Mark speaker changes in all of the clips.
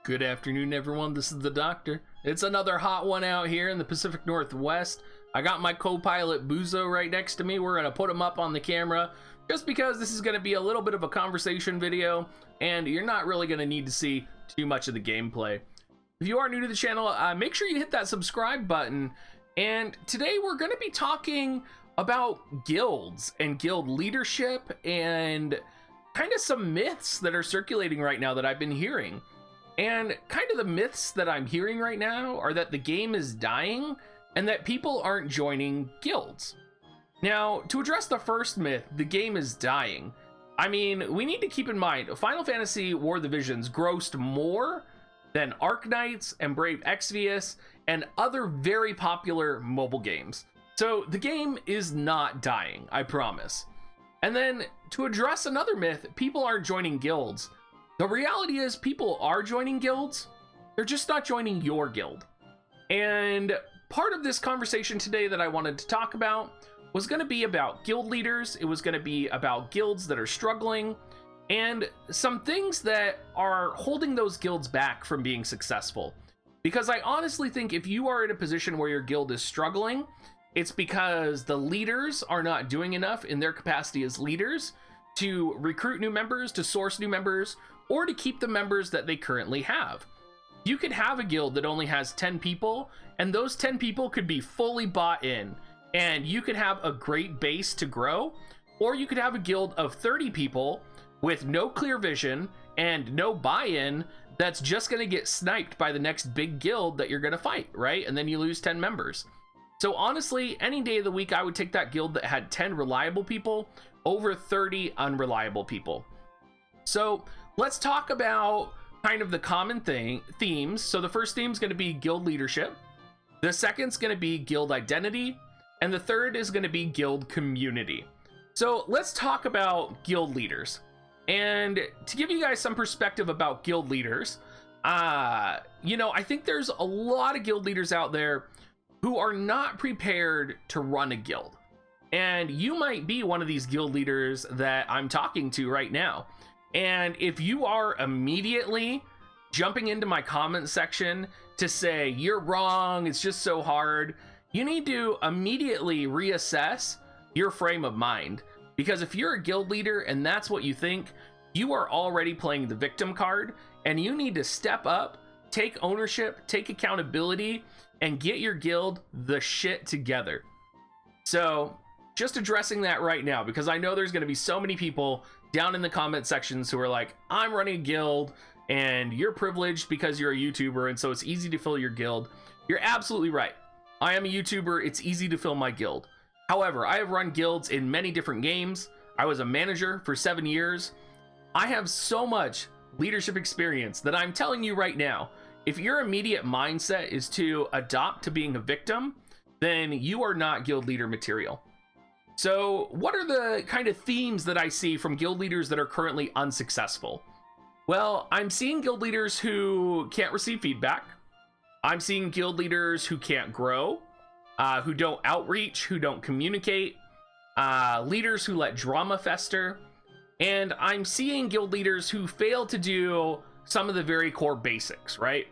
Speaker 1: Good afternoon, everyone. This is the Doctor. It's another hot one out here in the Pacific Northwest. I got my co-pilot Buzo right next to me. We're going to put him up on the camera just because this is going to be a little bit of a conversation video and you're not really going to need to see too much of the gameplay. If you are new to the channel, make sure you hit that subscribe button. And today we're going to be talking about guilds and guild leadership and kind of some myths that are circulating right now that I've been hearing. And kind of the myths that I'm hearing right now are that the game is dying and that people aren't joining guilds. Now, to address the first myth, the game is dying, I mean, we need to keep in mind, Final Fantasy War of the Visions grossed more than Arknights and Brave Exvius and other very popular mobile games. So the game is not dying, I promise. And then to address another myth, people aren't joining guilds. The reality is people are joining guilds, they're just not joining your guild. And part of this conversation today that I wanted to talk about was going to be about guild leaders. It was going to be about guilds that are struggling and some things that are holding those guilds back from being successful. Because I honestly think if you are in a position where your guild is struggling, it's because the leaders are not doing enough in their capacity as leaders to recruit new members, to source new members, or to keep the members that they currently have. You could have a guild that only has 10 people, and those 10 people could be fully bought in, and you could have a great base to grow, or you could have a guild of 30 people with no clear vision and no buy-in that's just going to get sniped by the next big guild that you're going to fight, right? And then you lose 10 members. So honestly, any day of the week, I would take that guild that had 10 reliable people over 30 unreliable people. So let's talk about kind of the common themes. So the first theme is going to be guild leadership. The second is going to be guild identity. And the third is going to be guild community. So let's talk about guild leaders. And to give you guys some perspective about guild leaders, I think there's a lot of guild leaders out there who are not prepared to run a guild. And you might be one of these guild leaders that I'm talking to right now. And if you are immediately jumping into my comment section to say, you're wrong, it's just so hard, you need to immediately reassess your frame of mind. Because if you're a guild leader and that's what you think, you are already playing the victim card, and you need to step up, take ownership, take accountability, and get your guild the shit together. So just addressing that right now, because I know there's going to be so many people down in the comment sections who are like, I'm running a guild and you're privileged because you're a YouTuber and so it's easy to fill your guild. You're absolutely right. I am a YouTuber. It's easy to fill my guild. However, I have run guilds in many different games. I was a manager for 7 years. I have so much leadership experience that I'm telling you right now, if your immediate mindset is to adopt to being a victim, then you are not guild leader material. So what are the kind of themes that I see from guild leaders that are currently unsuccessful? Well, I'm seeing guild leaders who can't receive feedback. I'm seeing guild leaders who can't grow, who don't outreach, who don't communicate, leaders who let drama fester. And I'm seeing guild leaders who fail to do some of the very core basics, right?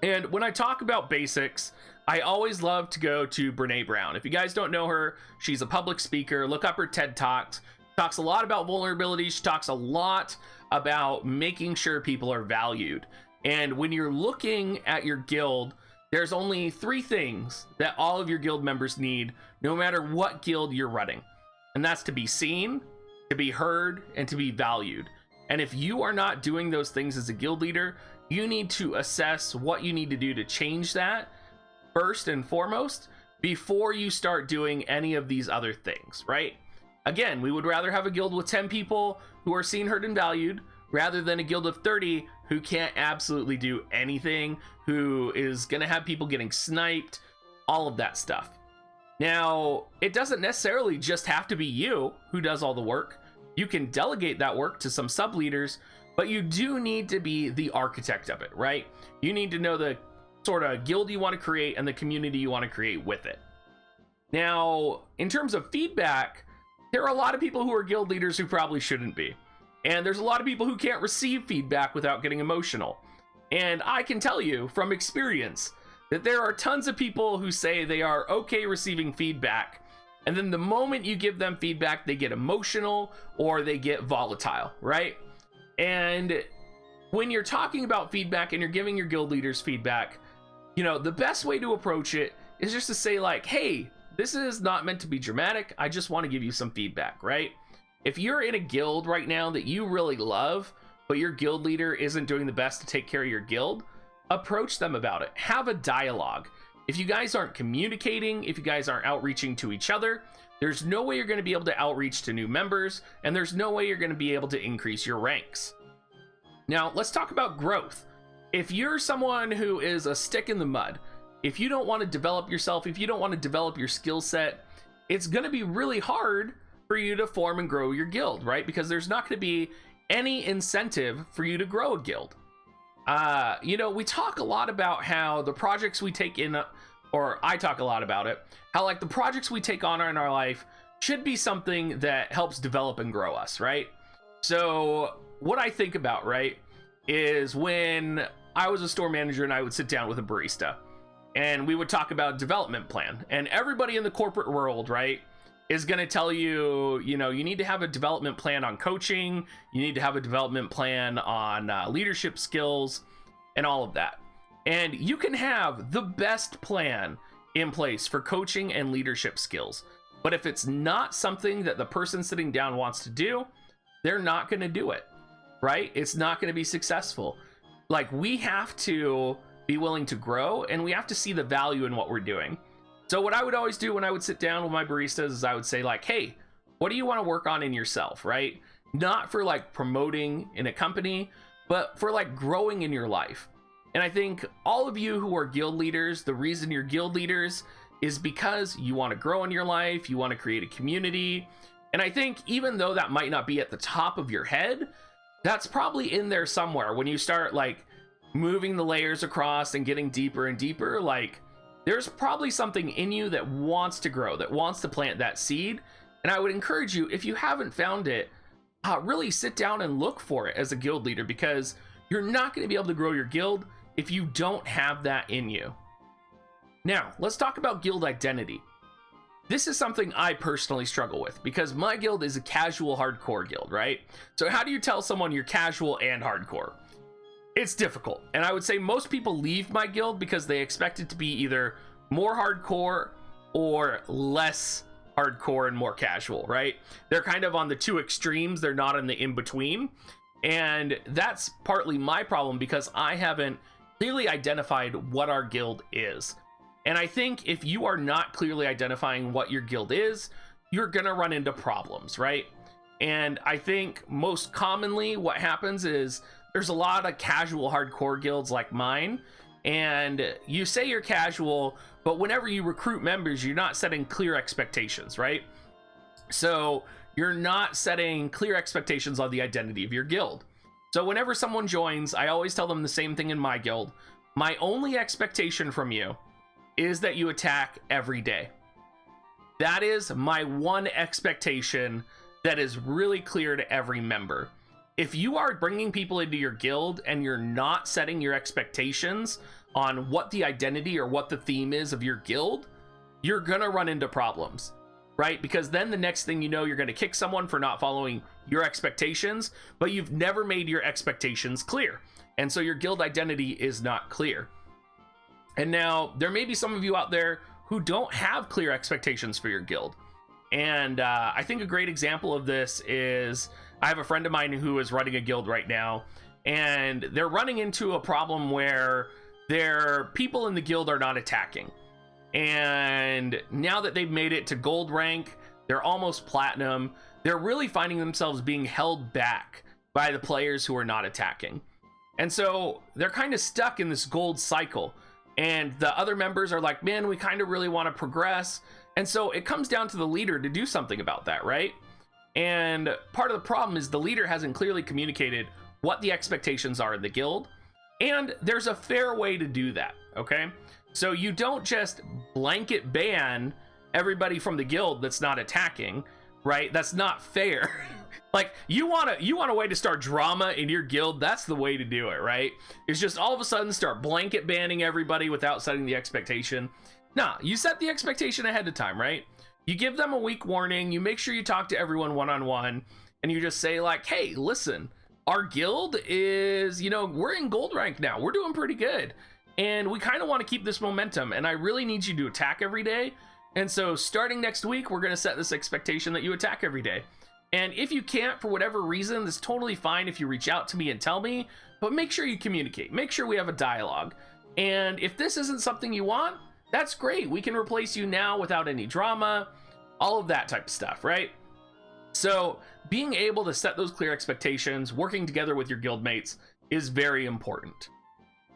Speaker 1: And when I talk about basics, I always love to go to Brene Brown. If you guys don't know her, she's a public speaker. Look up her TED Talks. She talks a lot about vulnerability. She talks a lot about making sure people are valued. And when you're looking at your guild, there's only 3 things that all of your guild members need, no matter what guild you're running. And that's to be seen, to be heard, and to be valued. And if you are not doing those things as a guild leader, you need to assess what you need to do to change that first and foremost before you start doing any of these other things, right? Again, we would rather have a guild with 10 people who are seen, heard, and valued rather than a guild of 30 who can't absolutely do anything, who is going to have people getting sniped, all of that stuff. Now, it doesn't necessarily just have to be you who does all the work. You can delegate that work to some sub leaders, but you do need to be the architect of it, right? You need to know the sort of guild you want to create and the community you want to create with it. Now, in terms of feedback, there are a lot of people who are guild leaders who probably shouldn't be. And there's a lot of people who can't receive feedback without getting emotional. And I can tell you from experience that there are tons of people who say they are okay receiving feedback, and then the moment you give them feedback, they get emotional or they get volatile, right? And when you're talking about feedback and you're giving your guild leaders feedback, you know, the best way to approach it is just to say like, hey, this is not meant to be dramatic. I just want to give you some feedback, right? If you're in a guild right now that you really love, but your guild leader isn't doing the best to take care of your guild, approach them about it. Have a dialogue. If you guys aren't communicating, if you guys aren't outreaching to each other, there's no way you're going to be able to outreach to new members, and there's no way you're going to be able to increase your ranks. Now, let's talk about growth. If you're someone who is a stick in the mud, if you don't want to develop yourself, if you don't want to develop your skill set, it's going to be really hard for you to form and grow your guild, right? Because there's not going to be any incentive for you to grow a guild. You know, we talk a lot about how the projects we take in, or I talk a lot about it, how like the projects we take on in our life should be something that helps develop and grow us, right? So what I think about, right, is when I was a store manager and I would sit down with a barista and we would talk about development plan, and everybody in the corporate world, right, is going to tell you, you know, you need to have a development plan on coaching, you need to have a development plan on leadership skills and all of that. And you can have the best plan in place for coaching and leadership skills, but if it's not something that the person sitting down wants to do, they're not going to do it, right? It's not going to be successful. Like, we have to be willing to grow, and we have to see the value in what we're doing. So what I would always do when I would sit down with my baristas is I would say like, hey, what do you want to work on in yourself, right? Not for like promoting in a company, but for like growing in your life. And I think all of you who are guild leaders, the reason you're guild leaders is because you want to grow in your life, you want to create a community. And I think even though that might not be at the top of your head, that's probably in there somewhere. When you start like moving the layers across and getting deeper and deeper, like, there's probably something in you that wants to grow, that wants to plant that seed. And I would encourage you, if you haven't found it, really sit down and look for it as a guild leader, because you're not going to be able to grow your guild if you don't have that in you. Now, let's talk about guild identity. This is something I personally struggle with because my guild is a casual hardcore guild, right? So how do you tell someone you're casual and hardcore? It's difficult, and I would say most people leave my guild because they expect it to be either more hardcore or less hardcore and more casual, right? They're kind of on the two extremes. They're not in the in-between, and that's partly my problem because I haven't clearly identified what our guild is. And I think if you are not clearly identifying what your guild is, you're gonna run into problems, right? And I think most commonly what happens is there's a lot of casual hardcore guilds like mine, and you say you're casual, but whenever you recruit members, you're not setting clear expectations, right? So you're not setting clear expectations on the identity of your guild. So whenever someone joins, I always tell them the same thing in my guild. My only expectation from you is that you attack every day. That is my one expectation that is really clear to every member. If you are bringing people into your guild and you're not setting your expectations on what the identity or what the theme is of your guild, you're gonna run into problems, right? Because then the next thing you know, you're gonna kick someone for not following your expectations, but you've never made your expectations clear. And so your guild identity is not clear. And now there may be some of you out there who don't have clear expectations for your guild. And I think a great example of this is I have a friend of mine who is running a guild right now, and they're running into a problem where their people in the guild are not attacking. And now that they've made it to gold rank, they're almost platinum, they're really finding themselves being held back by the players who are not attacking. And so they're kind of stuck in this gold cycle. And the other members are like, man, we kind of really want to progress. And so it comes down to the leader to do something about that, right? And part of the problem is the leader hasn't clearly communicated what the expectations are in the guild. And there's a fair way to do that, okay? So you don't just blanket ban everybody from the guild that's not attacking. right? That's not fair. Like, you want a way to start drama in your guild, that's the way to do it, right? It's just all of a sudden start blanket banning everybody without setting the expectation. Nah, you set the expectation ahead of time, right? You give them a week warning, you make sure you talk to everyone one-on-one, and you just say like, hey, listen, our guild is, you know, we're in gold rank now, we're doing pretty good, and we kind of want to keep this momentum, and I really need you to attack every day. And so starting next week, we're going to set this expectation that you attack every day. And if you can't, for whatever reason, that's totally fine if you reach out to me and tell me, but make sure you communicate. Make sure we have a dialogue. And if this isn't something you want, that's great. We can replace you now without any drama, all of that type of stuff, right? So being able to set those clear expectations, working together with your guildmates is very important.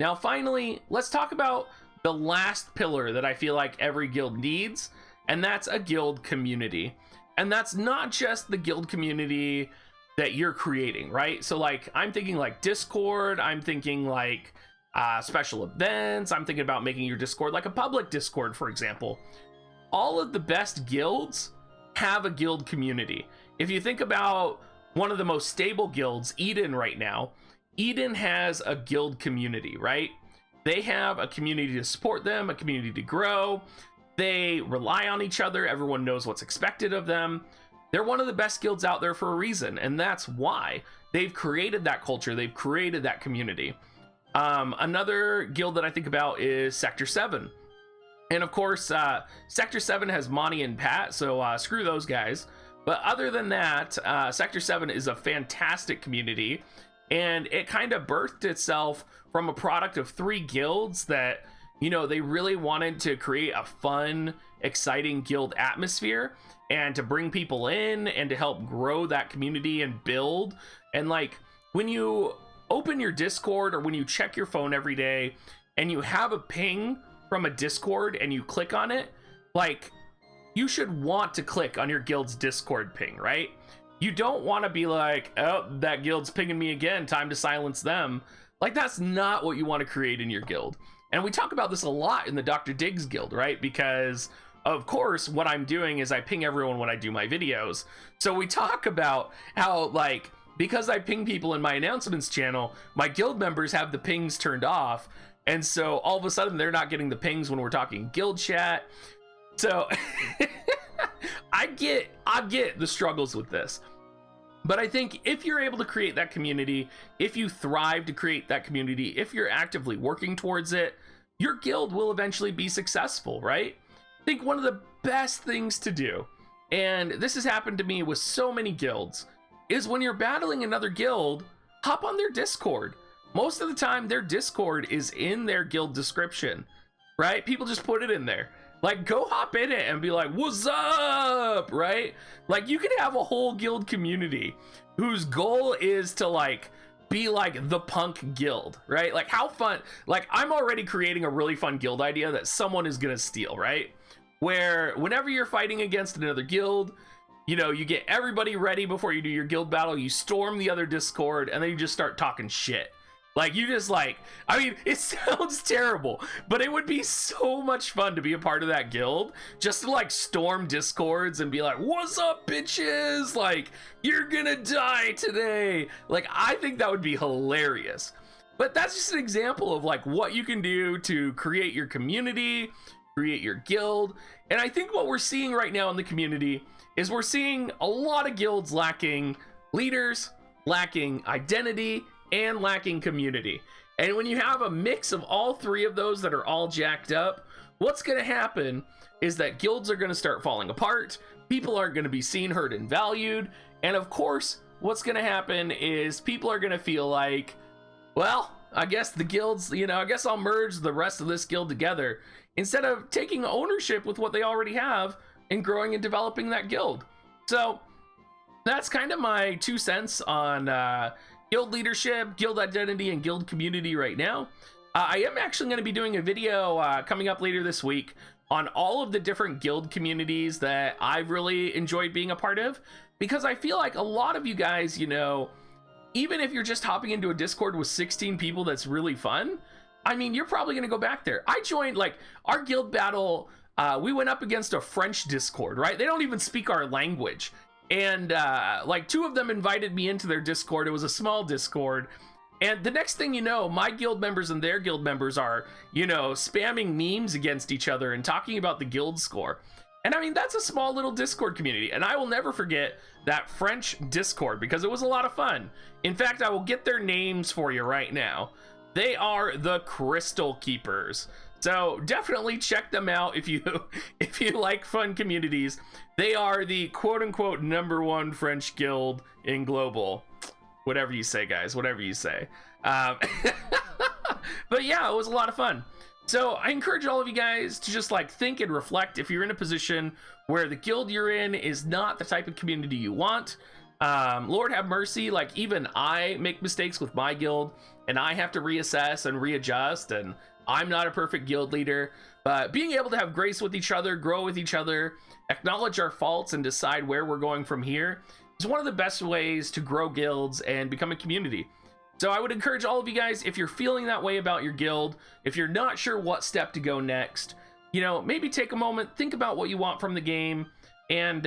Speaker 1: Now, finally, let's talk about the last pillar that I feel like every guild needs, and that's a guild community. And that's not just the guild community that you're creating, right? So like, I'm thinking like Discord, I'm thinking like special events, I'm thinking about making your Discord like a public Discord, for example. All of the best guilds have a guild community. If you think about one of the most stable guilds, Eden right now, Eden has a guild community, right? They have a community to support them, a community to grow. They rely on each other. Everyone knows what's expected of them. They're one of the best guilds out there for a reason, and that's why they've created that culture. They've created that community. Another guild that I think about is Sector 7. And of course, Sector 7 has Monty and Pat, so screw those guys. But other than that, Sector 7 is a fantastic community, and it kind of birthed itself from a product of 3 guilds that, you know, they really wanted to create a fun, exciting guild atmosphere and to bring people in and to help grow that community and build. And like, when you open your Discord or when you check your phone every day and you have a ping from a Discord and you click on it, like, you should want to click on your guild's Discord ping, right? You don't want to be like, oh, that guild's pinging me again, time to silence them. Like, that's not what you want to create in your guild. And we talk about this a lot in the Dr. Diggs guild, right? Because of course, what I'm doing is I ping everyone when I do my videos. So we talk about how, like, because I ping people in my announcements channel, my guild members have the pings turned off. And so all of a sudden they're not getting the pings when we're talking guild chat. So I get the struggles with this. But I think if you're able to create that community, if you thrive to create that community, if you're actively working towards it, your guild will eventually be successful, right? I think one of the best things to do, and this has happened to me with so many guilds, is when you're battling another guild, hop on their Discord. Most of the time, their Discord is in their guild description, right? People just put it in there. Like, go hop in it and be like, what's up, right? Like, you can have a whole guild community whose goal is to, like, be like the punk guild, right? Like, how fun. Like, I'm already creating a really fun guild idea that someone is gonna steal, right? Where whenever you're fighting against another guild, you know, you get everybody ready before you do your guild battle, you storm the other Discord, and then you just start talking shit. Like, you just, like, I mean, it sounds terrible, but it would be so much fun to be a part of that guild, just to, like, storm Discords and be like, what's up, bitches? Like, you're gonna die today. Like, I think that would be hilarious. But that's just an example of, like, what you can do to create your community, create your guild. And I think what we're seeing right now in the community is we're seeing a lot of guilds lacking leaders, lacking identity, and lacking community. And when you have a mix of all 3 of those that are all jacked up, what's going to happen is that guilds are going to start falling apart, people aren't going to be seen, heard, and valued, and of course, what's going to happen is people are going to feel like, well, I guess the guilds, you know, I guess I'll merge the rest of this guild together, instead of taking ownership with what they already have and growing and developing that guild. So that's kind of my 2 cents on guild leadership, guild identity, and guild community right now. I am actually going to be doing a video coming up later this week on all of the different guild communities that I've really enjoyed being a part of, because I feel like a lot of you guys, you know, even if you're just hopping into a Discord with 16 people that's really fun, I mean, you're probably going to go back there. I joined, like, our guild battle, we went up against a French Discord, right? They don't even speak our language. And like 2 of them invited me into their Discord. It was a small Discord. And the next thing you know, my guild members and their guild members are, you know, spamming memes against each other and talking about the guild score. And I mean, that's a small little Discord community. And I will never forget that French Discord because it was a lot of fun. In fact, I will get their names for you right now. They are the Crystal Keepers. So definitely check them out if you like fun communities. They are the quote-unquote #1 French guild in global. Whatever you say, guys, whatever you say. But yeah, it was a lot of fun. So I encourage all of you guys to just like think and reflect if you're in a position where the guild you're in is not the type of community you want. Lord have mercy, like even I make mistakes with my guild and I have to reassess and readjust, and I'm not a perfect guild leader, but being able to have grace with each other, grow with each other, acknowledge our faults and decide where we're going from here is one of the best ways to grow guilds and become a community. So I would encourage all of you guys, if you're feeling that way about your guild, if you're not sure what step to go next, you know, maybe take a moment, think about what you want from the game, and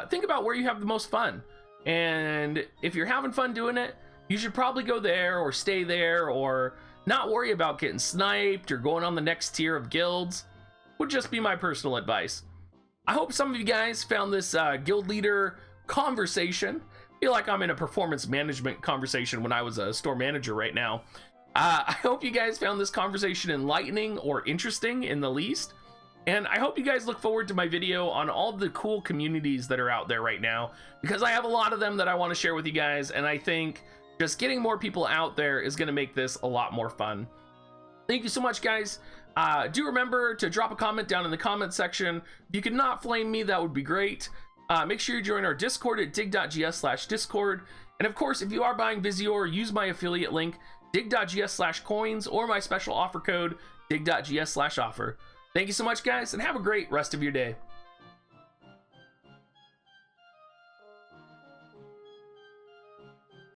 Speaker 1: think about where you have the most fun. And if you're having fun doing it, you should probably go there or stay there or not worry about getting sniped or going on the next tier of guilds. Would just be my personal advice. I hope some of you guys found this guild leader conversation. I feel like I'm in a performance management conversation when I was a store manager right now. I hope you guys found this conversation enlightening or interesting in the least. And I hope you guys look forward to my video on all the cool communities that are out there right now, because I have a lot of them that I want to share with you guys, and I think just getting more people out there is going to make this a lot more fun. Thank you so much, guys. Do remember to drop a comment down in the comment section. If you could not flame me, that would be great. Make sure you join our Discord at dig.gs/discord. And of course, if you are buying Visior, use my affiliate link, dig.gs/coins, or my special offer code, dig.gs/offer. Thank you so much, guys, and have a great rest of your day.